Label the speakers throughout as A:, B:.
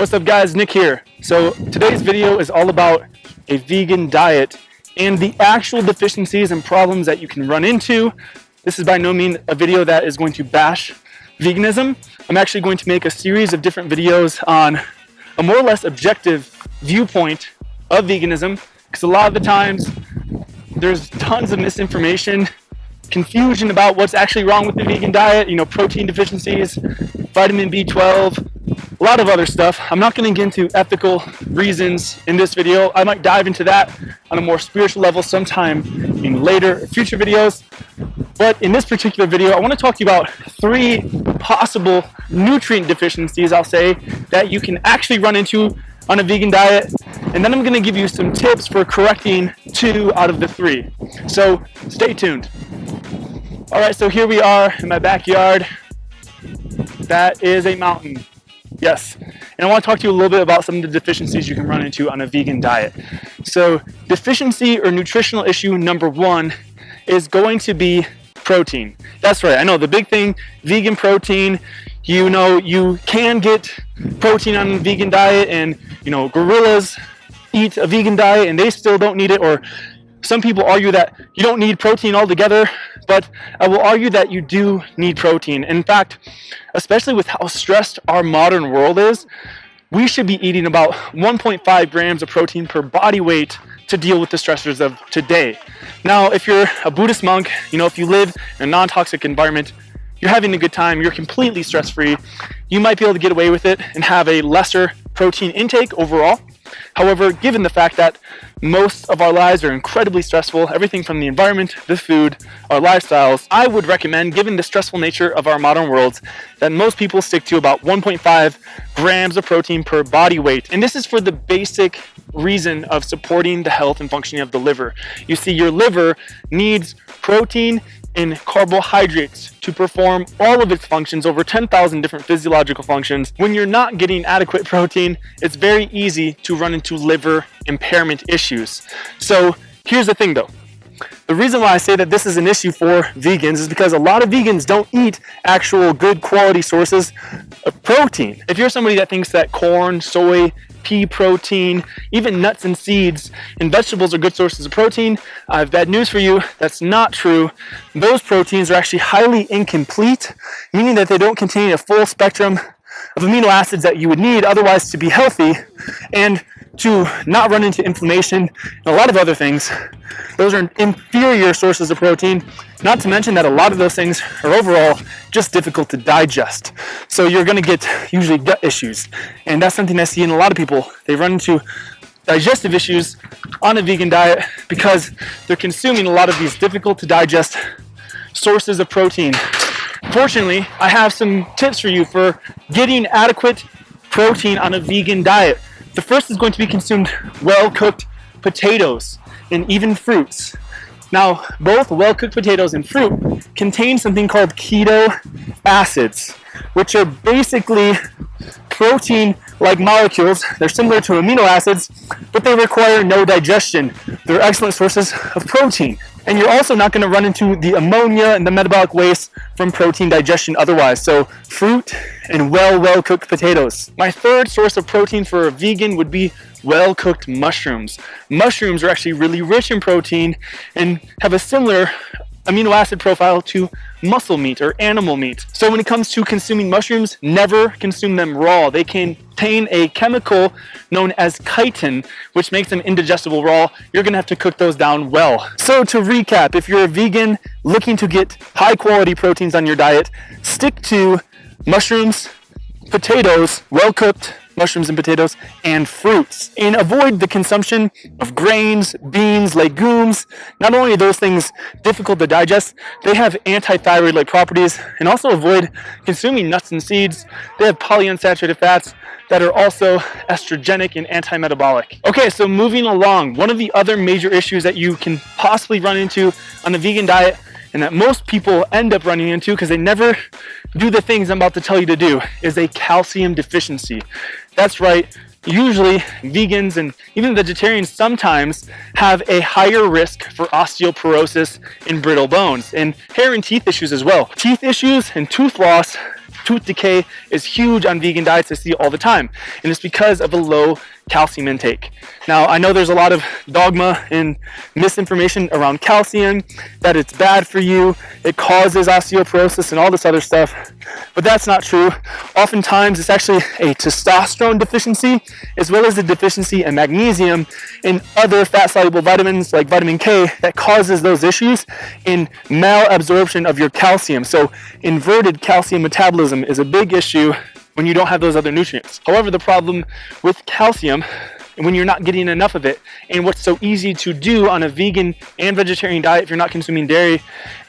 A: What's up guys, Nick here. So today's video is all about a vegan diet and the actual deficiencies and problems that you can run into. This is by no means a video that is going to bash veganism. I'm actually going to make a series of different videos on a more or less objective viewpoint of veganism, because a lot of the times there's tons of misinformation, confusion about what's actually wrong with the vegan diet, protein deficiencies, vitamin B12, a lot of other stuff. I'm not going to get into ethical reasons in this video. I might dive into that on a more spiritual level sometime in later future videos. But in this particular video, I want to talk to you about 3 possible nutrient deficiencies, I'll say, that you can actually run into on a vegan diet. And then I'm going to give you some tips for correcting 2 out of the 3. So stay tuned. All right, so here we are in my backyard. That is a mountain. Yes, and I want to talk to you a little bit about some of the deficiencies you can run into on a vegan diet. So deficiency or nutritional issue number 1 is going to be protein. That's right, I know the big thing, vegan protein. You can get protein on a vegan diet, and gorillas eat a vegan diet and they still don't need it, or some people argue that you don't need protein altogether, but I will argue that you do need protein. In fact, especially with how stressed our modern world is, we should be eating about 1.5 grams of protein per body weight to deal with the stressors of today. Now, if you're a Buddhist monk, if you live in a non-toxic environment, you're having a good time, you're completely stress-free, you might be able to get away with it and have a lesser protein intake overall. However, given the fact that most of our lives are incredibly stressful, everything from the environment, the food, our lifestyles, I would recommend, given the stressful nature of our modern world, that most people stick to about 1.5 grams of protein per body weight. And this is for the basic reason of supporting the health and functioning of the liver. You see, your liver needs protein and carbohydrates to perform all of its functions, over 10,000 different physiological functions. When you're not getting adequate protein, it's very easy to run into liver impairment issues. So here's the thing though. The reason why I say that this is an issue for vegans is because a lot of vegans don't eat actual good quality sources of protein. If you're somebody that thinks that corn, soy, pea protein, even nuts and seeds and vegetables are good sources of protein, I have bad news for you. That's not true. Those proteins are actually highly incomplete, meaning that they don't contain a full spectrum of amino acids that you would need otherwise to be healthy and to not run into inflammation and a lot of other things. Those are inferior sources of protein, not to mention that a lot of those things are overall just difficult to digest. So you're going to get usually gut issues, and that's something I see in a lot of people. They run into digestive issues on a vegan diet because they're consuming a lot of these difficult to digest sources of protein. Fortunately, I have some tips for you for getting adequate protein on a vegan diet. The first is going to be consumed well-cooked potatoes and even fruits. Now, both well-cooked potatoes and fruit contain something called keto acids, which are basically protein-like molecules. They're similar to amino acids, but they require no digestion. They're excellent sources of protein. And you're also not going to run into the ammonia and the metabolic waste from protein digestion otherwise. So fruit and well-cooked potatoes. My third source of protein for a vegan would be well-cooked mushrooms. Mushrooms are actually really rich in protein and have a similar amino acid profile to muscle meat or animal meat. So when it comes to consuming mushrooms, never consume them raw. They contain a chemical known as chitin, which makes them indigestible raw. You're gonna have to cook those down well. So to recap, if you're a vegan looking to get high quality proteins on your diet, stick to mushrooms, potatoes, well-cooked mushrooms and potatoes, and fruits. And avoid the consumption of grains, beans, legumes. Not only are those things difficult to digest, they have anti-thyroid-like properties. And also avoid consuming nuts and seeds. They have polyunsaturated fats that are also estrogenic and anti-metabolic. Okay, so moving along, one of the other major issues that you can possibly run into on a vegan diet, and that most people end up running into because they never do the things I'm about to tell you to do, is a calcium deficiency. That's right, usually vegans and even vegetarians sometimes have a higher risk for osteoporosis and brittle bones, and hair and teeth issues as well. Teeth issues and tooth loss tooth decay is huge on vegan diets. I see it all the time, and it's because of a low calcium intake. Now, I know there's a lot of dogma and misinformation around calcium, that it's bad for you, it causes osteoporosis and all this other stuff, but that's not true. Oftentimes, it's actually a testosterone deficiency, as well as a deficiency in magnesium and other fat-soluble vitamins like vitamin K that causes those issues in malabsorption of your calcium. So inverted calcium metabolism is a big issue when you don't have those other nutrients. However, the problem with calcium, when you're not getting enough of it, and what's so easy to do on a vegan and vegetarian diet if you're not consuming dairy,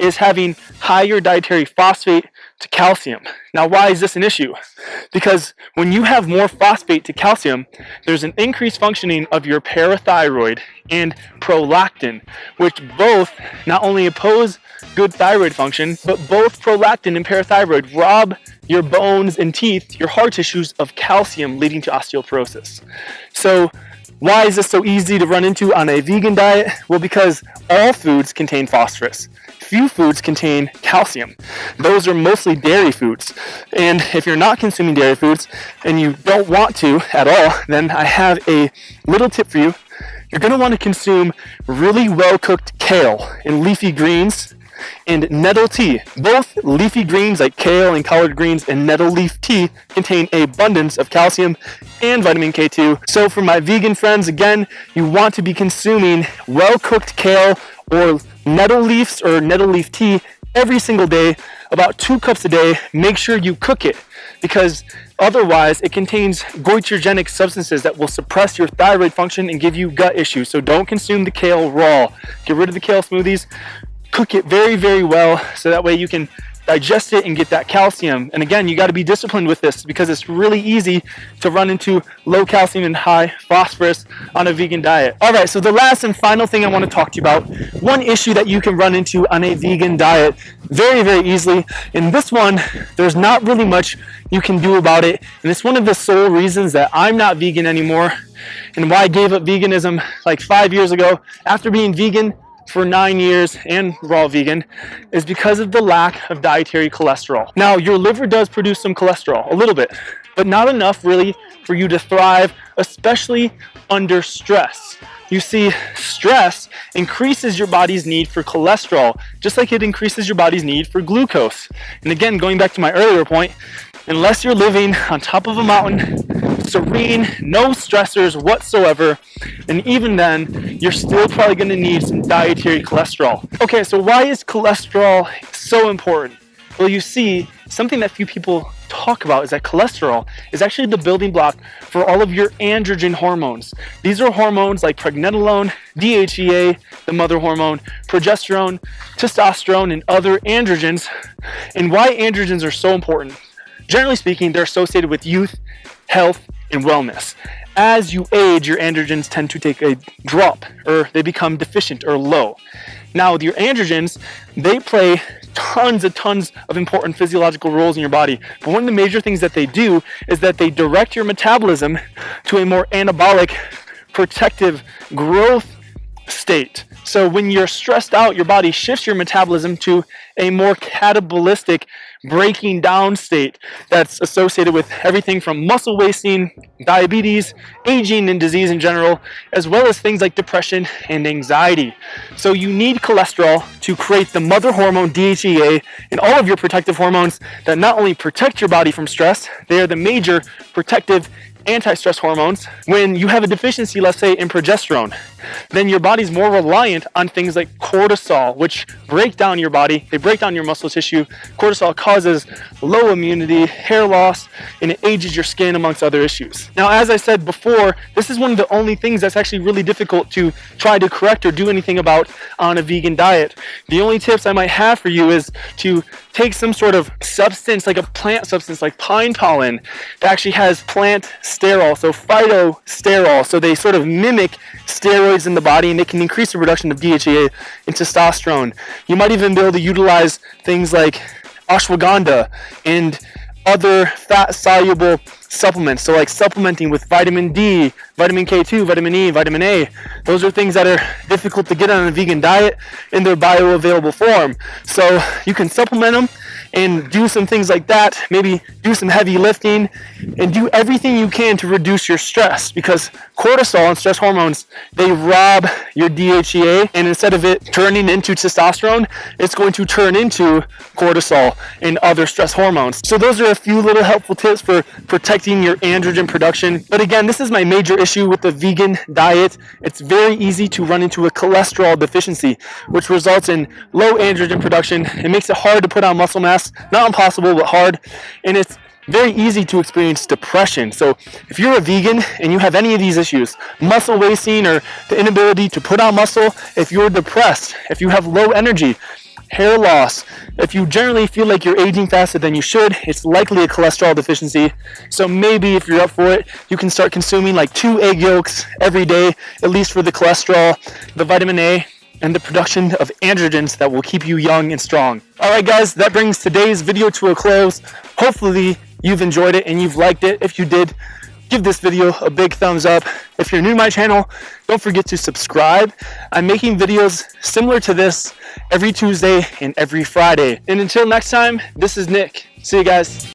A: is having higher dietary phosphate to calcium. Now, why is this an issue? Because when you have more phosphate to calcium, there's an increased functioning of your parathyroid and prolactin, which both not only oppose good thyroid function, but both prolactin and parathyroid rob your bones and teeth, your hard tissues, of calcium, leading to osteoporosis. So why is this so easy to run into on a vegan diet? Well, because all foods contain phosphorus. Few foods contain calcium. Those are mostly dairy foods. And if you're not consuming dairy foods and you don't want to at all, then I have a little tip for you. You're going to want to consume really well-cooked kale and leafy greens and nettle tea. Both leafy greens like kale and collard greens and nettle leaf tea contain abundance of calcium and vitamin K2. So for my vegan friends, again, you want to be consuming well-cooked kale or nettle leaves or nettle leaf tea every single day, about 2 cups a day. Make sure you cook it, because otherwise it contains goitrogenic substances that will suppress your thyroid function and give you gut issues. So don't consume the kale raw. Get rid of the kale smoothies. Cook it very, very well, so that way you can digest it and get that calcium. And again, you got to be disciplined with this, because it's really easy to run into low calcium and high phosphorus on a vegan diet. All right, so the last and final thing I want to talk to you about, one issue that you can run into on a vegan diet very, very easily. And this one, there's not really much you can do about it. And it's one of the sole reasons that I'm not vegan anymore, and why I gave up veganism like 5 years ago after being vegan for 9 years and raw vegan, is because of the lack of dietary cholesterol. Now, your liver does produce some cholesterol, a little bit, but not enough really for you to thrive, especially under stress. You see, stress increases your body's need for cholesterol, just like it increases your body's need for glucose. And again, going back to my earlier point, unless you're living on top of a mountain, serene, no stressors whatsoever, and even then, you're still probably going to need some dietary cholesterol. Okay, so why is cholesterol so important? Well, you see, something that few people talk about is that cholesterol is actually the building block for all of your androgen hormones. These are hormones like pregnenolone, DHEA, the mother hormone, progesterone, testosterone, and other androgens. And why androgens are so important? Generally speaking, they're associated with youth, health, and wellness. As you age, your androgens tend to take a drop, or they become deficient or low. Now, with your androgens, they play tons of important physiological roles in your body. But one of the major things that they do is that they direct your metabolism to a more anabolic, protective growth state. So when you're stressed out, your body shifts your metabolism to a more catabolistic, breaking down state that's associated with everything from muscle wasting, diabetes, aging, and disease in general, as well as things like depression and anxiety. So you need cholesterol to create the mother hormone DHEA and all of your protective hormones that not only protect your body from stress, they are the major protective anti-stress hormones. When you have a deficiency, let's say in progesterone, then your body's more reliant on things like cortisol, which break down your body, they break down your muscle tissue. Cortisol causes low immunity, hair loss, and it ages your skin, amongst other issues. Now, as I said before, this is one of the only things that's actually really difficult to try to correct or do anything about on a vegan diet. The only tips I might have for you is to take some sort of substance, like a plant substance like pine pollen, that actually has plant sterol, so phytosterol, so they sort of mimic steroids in the body, and they can increase the production of DHEA and testosterone. You might even be able to utilize things like ashwagandha and other fat-soluble supplements, so like supplementing with vitamin D, vitamin K2, vitamin E, vitamin A. Those are things that are difficult to get on a vegan diet in their bioavailable form. So you can supplement them, and do some things like that. Maybe do some heavy lifting and do everything you can to reduce your stress, because cortisol and stress hormones, they rob your DHEA, and instead of it turning into testosterone, it's going to turn into cortisol and other stress hormones. So those are a few little helpful tips for protecting your androgen production. But again, this is my major issue with the vegan diet. It's very easy to run into a cholesterol deficiency, which results in low androgen production. It makes it hard to put on muscle mass, not impossible, but hard. And it's very easy to experience depression. So if you're a vegan and you have any of these issues, muscle wasting or the inability to put on muscle, if you're depressed, if you have low energy, hair loss, if you generally feel like you're aging faster than you should, it's likely a cholesterol deficiency. So maybe if you're up for it, you can start consuming like 2 egg yolks every day, at least for the cholesterol, the vitamin A, and the production of androgens that will keep you young and strong. All right, guys, that brings today's video to a close. Hopefully you've enjoyed it and you've liked it. If you did, give this video a big thumbs up. If you're new to my channel, don't forget to subscribe. I'm making videos similar to this every Tuesday and every Friday. And until next time, this is Nick. See you guys.